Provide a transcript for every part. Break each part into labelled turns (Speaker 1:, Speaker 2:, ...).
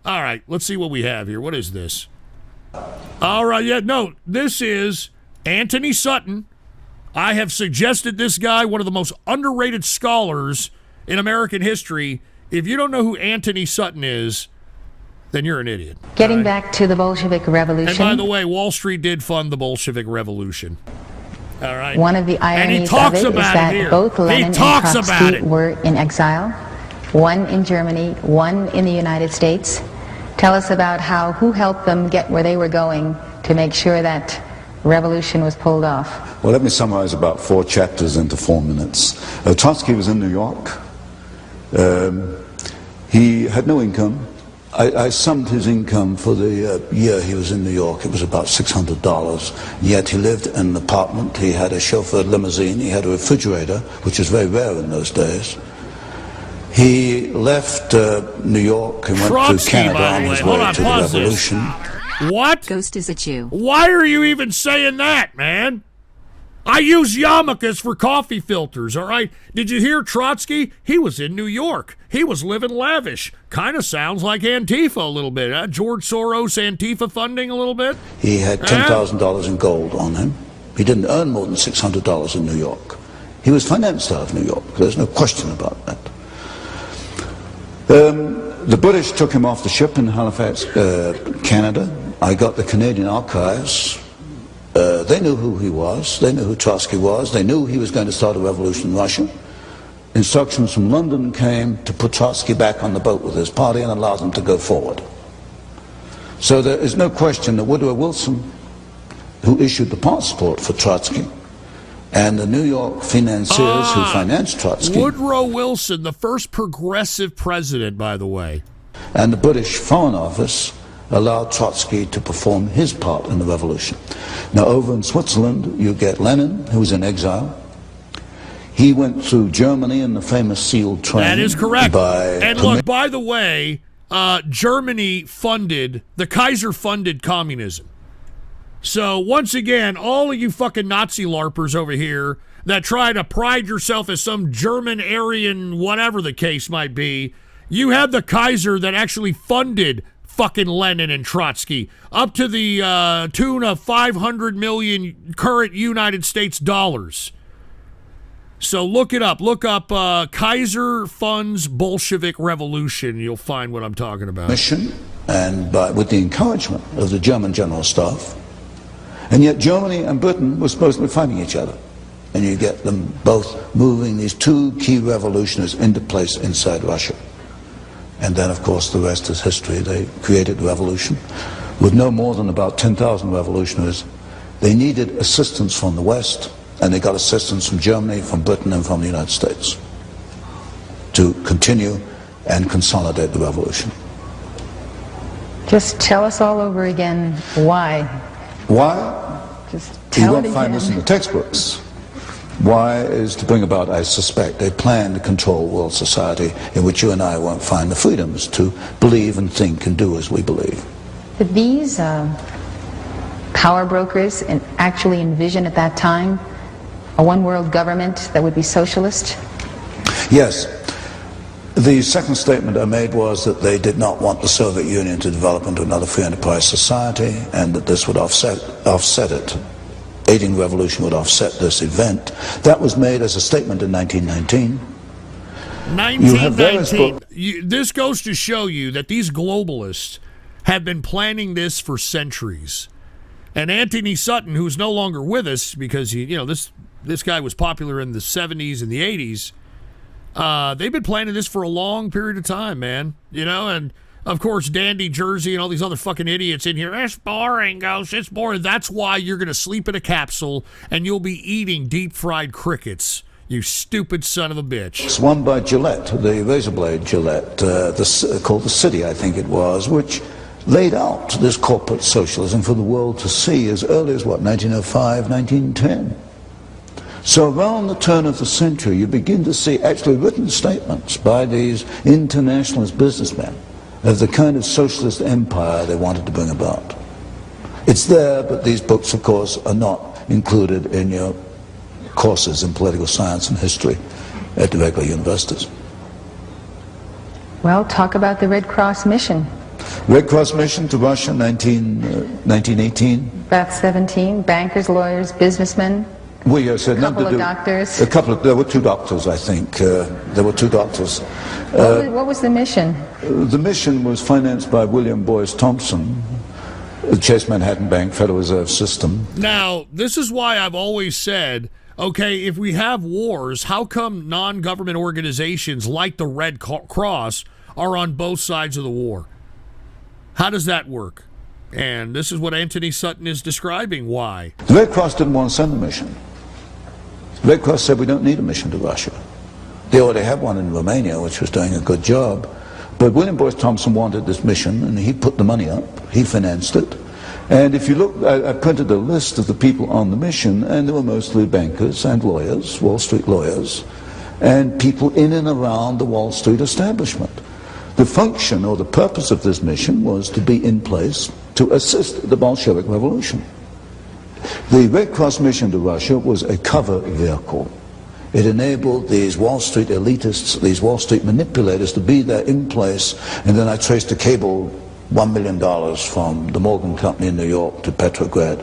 Speaker 1: All right, let's see what we have here. What is this? All right, yeah, no, this is Anthony Sutton. I have suggested this guy, one of the most underrated scholars in American history. If you don't know who Anthony Sutton is, then you're an idiot.
Speaker 2: Getting back to the Bolshevik Revolution.
Speaker 1: And by the way, Wall Street did fund the Bolshevik Revolution. All right.
Speaker 2: One of the ironies of it is that both Lenin and Trotsky were in exile. One in Germany, one in the United States. Tell us about who helped them get where they were going to make sure that revolution was pulled off.
Speaker 3: Well, let me summarize about 4 chapters into 4 minutes. Trotsky was in New York. He had no income. I summed his income for the year he was in New York. It was about $600. Yet he lived in an apartment. He had a chauffeured limousine. He had a refrigerator, which was very rare in those days. He left New York and went to Canada on his way to the revolution.
Speaker 1: What?
Speaker 4: Ghost is a Jew.
Speaker 1: Why are you even saying that, man? I use yarmulkes for coffee filters, all right? Did you hear Trotsky? He was in New York. He was living lavish. Kind of sounds like Antifa a little bit, huh? George Soros Antifa funding a little bit?
Speaker 3: He had $10,000 in gold on him. He didn't earn more than $600 in New York. He was financed out of New York. There's no question about that. The British took him off the ship in Halifax, Canada. I got the Canadian archives. They knew who he was. They knew who Trotsky was. They knew he was going to start a revolution in Russia. Instructions from London came to put Trotsky back on the boat with his party and allow them to go forward. So there is no question that Woodrow Wilson, who issued the passport for Trotsky, and the New York financiers who financed Trotsky.
Speaker 1: Woodrow Wilson, the first progressive president, by the way.
Speaker 3: And the British Foreign Office allowed Trotsky to perform his part in the revolution. Now, over in Switzerland, you get Lenin, who was in exile. He went through Germany in the famous sealed train.
Speaker 1: That is correct. And look, by the way, Germany funded, the Kaiser funded communism. So, once again, all of you fucking Nazi LARPers over here that try to pride yourself as some German, Aryan, whatever the case might be, you have the Kaiser that actually funded fucking Lenin and Trotsky up to the tune of 500 million current United States dollars. So look it up. Look up Kaiser funds Bolshevik Revolution. You'll find what I'm talking about.
Speaker 3: Mission, and with the encouragement of the German General Staff. And yet Germany and Britain were supposed to be fighting each other. And you get them both moving these 2 key revolutionaries into place inside Russia. And then, of course, the rest is history. They created the revolution with no more than about 10,000 revolutionaries. They needed assistance from the West, and they got assistance from Germany, from Britain, and from the United States to continue and consolidate the revolution.
Speaker 2: Just tell us all over again why.
Speaker 3: Why?
Speaker 2: Just tell
Speaker 3: you won't
Speaker 2: it
Speaker 3: find
Speaker 2: again.
Speaker 3: this in the textbooks. Why is to bring about, I suspect, a plan to control world society in which you and I won't find the freedoms to believe and think and do as we believe.
Speaker 2: Did these power brokers actually envision at that time a one-world government that would be socialist?
Speaker 3: Yes. The second statement I made was that they did not want the Soviet Union to develop into another free enterprise society, and that this would offset it. Aiding the revolution would offset this event. That was made as a statement in 1919.
Speaker 1: 1919. This goes to show you that these globalists have been planning this for centuries. And Anthony Sutton, who's no longer with us because this guy was popular in the 70s and the 80s, they've been planning this for a long period of time, man. And of course, Dandy Jersey and all these other fucking idiots in here. It's boring, Ghost. It's boring. That's why you're going to sleep in a capsule and you'll be eating deep-fried crickets, you stupid son of a bitch.
Speaker 3: It's one by Gillette, the razor blade Gillette, called The City, I think it was, which laid out this corporate socialism for the world to see as early as, 1905, 1910. So around the turn of the century, you begin to see actually written statements by these internationalist businessmen of the kind of socialist empire they wanted to bring about. It's there, but these books, of course, are not included in your courses in political science and history at the regular universities.
Speaker 2: Well, talk about the Red Cross mission.
Speaker 3: Red Cross mission to Russia, 1918.
Speaker 2: About 17. Bankers, lawyers, businessmen.
Speaker 3: Well, yes,
Speaker 2: a couple of doctors.
Speaker 3: There were 2 doctors, I think. There were 2 doctors.
Speaker 2: What was the mission?
Speaker 3: The mission was financed by William Boyce Thompson, the Chase Manhattan Bank, Federal Reserve System.
Speaker 1: Now, this is why I've always said, okay, if we have wars, how come non-government organizations like the Red Cross are on both sides of the war? How does that work? And this is what Anthony Sutton is describing why.
Speaker 3: The Red Cross didn't want to send a mission. The Red Cross said we don't need a mission to Russia. They already had one in Romania, which was doing a good job. But William Boyce Thompson wanted this mission, and he put the money up. He financed it. And if you look, I printed a list of the people on the mission, and they were mostly bankers and lawyers, Wall Street lawyers, and people in and around the Wall Street establishment. The function or the purpose of this mission was to be in place to assist the Bolshevik Revolution. The Red Cross mission to Russia was a cover vehicle. It enabled these Wall Street elitists, these Wall Street manipulators to be there in place, and then I traced a cable $1 million from the Morgan Company in New York to Petrograd.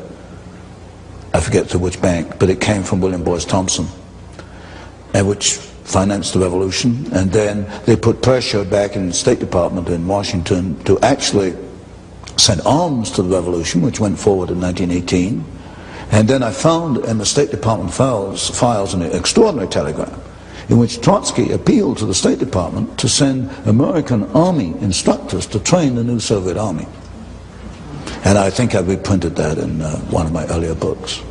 Speaker 3: I forget to which bank, but it came from William Boyce Thompson, and which financed the revolution. And then they put pressure back in the State Department in Washington to actually send arms to the revolution, which went forward in 1918. And then I found in the State Department files an extraordinary telegram in which Trotsky appealed to the State Department to send American Army instructors to train the new Soviet Army. And I think I reprinted that in one of my earlier books.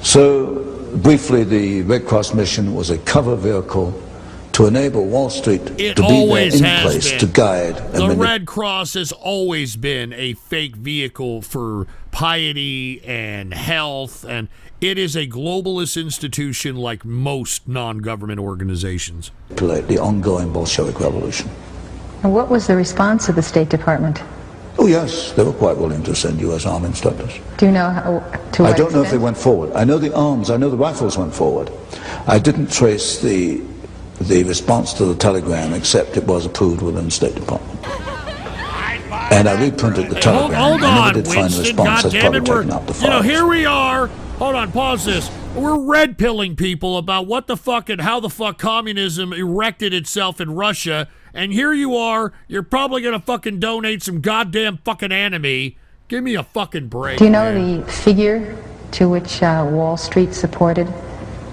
Speaker 3: So briefly, the Red Cross mission was a cover vehicle to enable Wall Street to be there in place to guide.
Speaker 1: The Red Cross has always been a fake vehicle for piety and health, and it is a globalist institution like most non-government organizations.
Speaker 3: The ongoing Bolshevik Revolution.
Speaker 2: And what was the response of the State Department?
Speaker 3: Oh yes, they were quite willing to send U.S. Army instructors.
Speaker 2: Do you know how, to what
Speaker 3: I don't know if
Speaker 2: extent?
Speaker 3: they went forward. I know the arms, I know the rifles went forward. I didn't trace the response to the telegram, except it was approved within the State Department. And I reprinted the telegram.
Speaker 1: Hold on,
Speaker 3: I never did find a
Speaker 1: Winston,
Speaker 3: response. That's probably
Speaker 1: goddammit,
Speaker 3: taken out the files.
Speaker 1: here we are. Hold on, pause this. We're red-pilling people about what the fuck and how the fuck communism erected itself in Russia, and here you are, you're probably gonna fucking donate some goddamn fucking enemy. Give me a fucking break.
Speaker 2: Do you know the figure to which Wall Street supported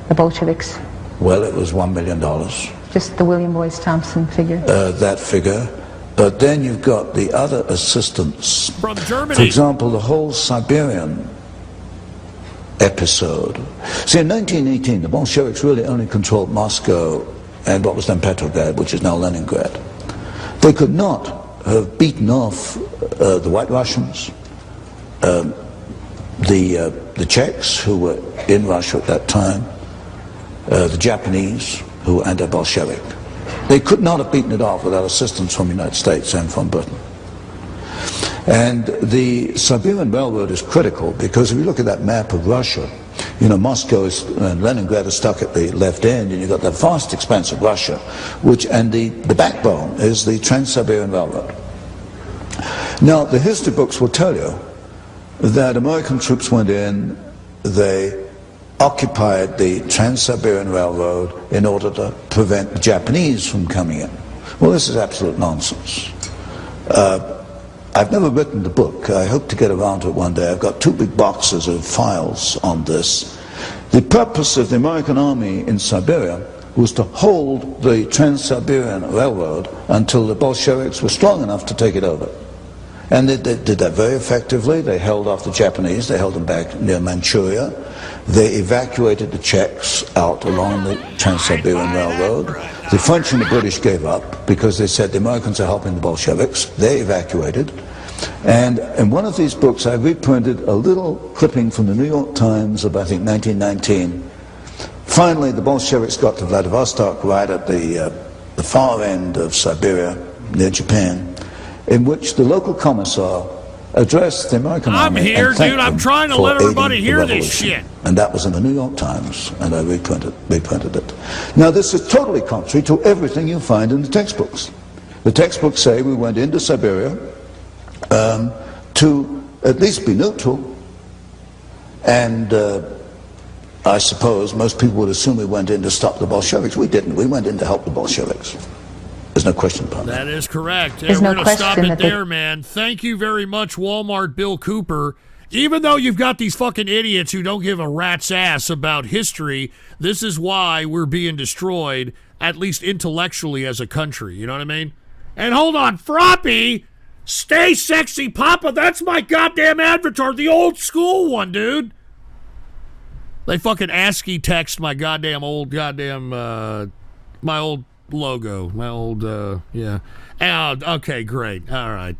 Speaker 2: the Bolsheviks?
Speaker 3: Well, it was $1 million.
Speaker 2: Just the William Boyce Thompson figure?
Speaker 3: That figure. But then you've got the other assistance.
Speaker 1: From Germany.
Speaker 3: For example, the whole Siberian episode. See, in 1918, the Bolsheviks really only controlled Moscow and what was then Petrograd, which is now Leningrad. They could not have beaten off the White Russians, the Czechs, who were in Russia at that time, the Japanese, who were anti-Bolshevik. They could not have beaten it off without assistance from the United States and from Britain. And the Siberian Railroad is critical because if you look at that map of Russia, you know, Moscow and Leningrad are stuck at the left end, and you've got that vast expanse of Russia, and the backbone is the Trans-Siberian Railroad. Now, the history books will tell you that American troops went in, they occupied the Trans-Siberian Railroad in order to prevent the Japanese from coming in. Well, this is absolute nonsense. I've never written the book. I hope to get around to it one day. I've got 2 big boxes of files on this. The purpose of the American army in Siberia was to hold the Trans-Siberian Railroad until the Bolsheviks were strong enough to take it over. And they did that very effectively. They held off the Japanese. They held them back near Manchuria. They evacuated the Czechs out along the Trans-Siberian Railroad. The French and the British gave up because they said the Americans are helping the Bolsheviks. They evacuated. And in one of these books, I reprinted a little clipping from the New York Times of, I think, 1919. Finally, the Bolsheviks got to Vladivostok, right at the far end of Siberia, near Japan, in which the local commissar addressed the American army.
Speaker 1: I'm here, dude. I'm trying to let everybody hear this shit.
Speaker 3: And that was in the New York Times, and I reprinted it. Now, this is totally contrary to everything you find in the textbooks. The textbooks say we went into Siberia, to at least be neutral. And I suppose most people would assume we went in to stop the Bolsheviks. We didn't. We went in to help the Bolsheviks. There's no question about that.
Speaker 1: That is correct.
Speaker 2: There's
Speaker 1: we're
Speaker 2: no
Speaker 1: going to stop it
Speaker 2: question
Speaker 1: there, man. Thank you very much, Walmart Bill Cooper. Even though you've got these fucking idiots who don't give a rat's ass about history, this is why we're being destroyed, at least intellectually as a country. You know what I mean? And hold on, Froppy, stay sexy, Papa. That's my goddamn avatar, the old school one, dude. They fucking ASCII text my my old logo, my old, yeah. Okay, great. All right.